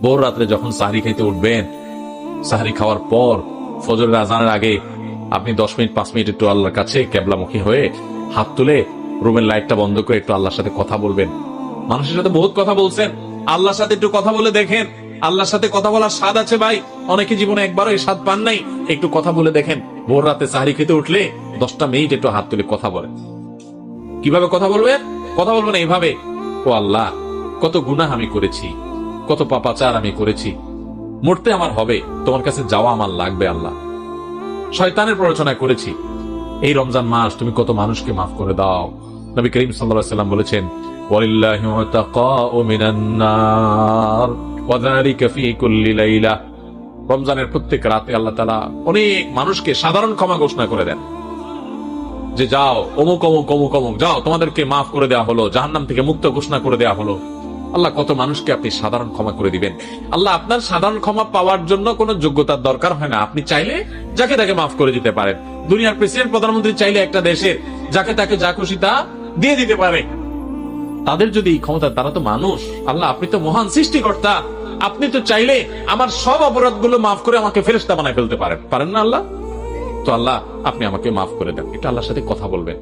ভোর রাত্রে যখন সাহরি খাইতে উঠবেন, সাহরি খাওয়ার পর ফজরের আজানের আগে আপনি 10 মিনিট 5 মিনিট একটু আল্লাহর কাছে কেবলামুখী হয়ে হাত তুলে রুমের লাইটটা বন্ধ করে একটু আল্লাহর সাথে কথা বলবেন। মানুষের সাথে বহুত কথা বলছেন, আল্লাহর সাথে একটু কথা বলে দেখেন। আল্লাহর সাথে কথা বলার স্বাদ আছে ভাই, অনেকে জীবনে একবারও এই স্বাদ পান নাই। একটু কথা বলে দেখেন। ভোর রাতে সাহরি খেতে উঠলে 10টা মিনিট একটু হাত তুলে কথা বলেন। কিভাবে কথা বলবেন? কথা বলবেন এইভাবে, ও আল্লাহ, কত গুনাহ আমি করেছি, কত পাপাচার আমি করেছি, মরতে আমার হবে, তোমার কাছে যাওয়া আমার লাগবে আল্লাহ, শয়তানের প্ররোচনা করেছি, এই রমজান মাস তুমি কত মানুষকে মাফ করে দাও। নবী করিম সাল্লাল্লাহু আলাইহি ওয়াসাল্লাম বলেছেন, ওয়ালিল্লাহি মুতাকাউ মিনান নার ওয়া যালিকা ফি কুল্লি লাইলা। রমজানের প্রত্যেক রাতে আল্লাহ তাআলা অনেক মানুষকে সাধারণ ক্ষমা ঘোষণা করে দেন, যে যাও অমুক অমুক অমুক অমুক, যাও তোমাদেরকে মাফ করে দেওয়া হলো, জাহান্নাম থেকে মুক্ত ঘোষণা করে দেওয়া হলো। আল্লাহ কত মানুষকে আপনি সাধারণ ক্ষমা করে দিবেন। আল্লাহ আপনার সাধারণ ক্ষমা পাওয়ার জন্য কোনো যোগ্যতার দরকার হয় না, আপনি চাইলে যাকে তাকে মাফ করে দিতে পারেন। দুনিয়ার প্রেসিডেন্ট প্রধানমন্ত্রী চাইলে একটা দেশের যাকে তাকে যা খুশি তা দিয়ে দিতে পারে। তাদের যদি ক্ষমতা, তারা তো মানুষ। আল্লাহ আপনি তো মহান সৃষ্টিকর্তা, আপনি তো চাইলে আমার সব অপরাধগুলো মাফ করে আমাকে ফেরেশতা বানায় ফেলতে পারেন, পারেন না আল্লাহ? তো আল্লাহ আপনি আমাকে মাফ করে দেন, এটা আল্লাহর সাথে কথা বলবেন।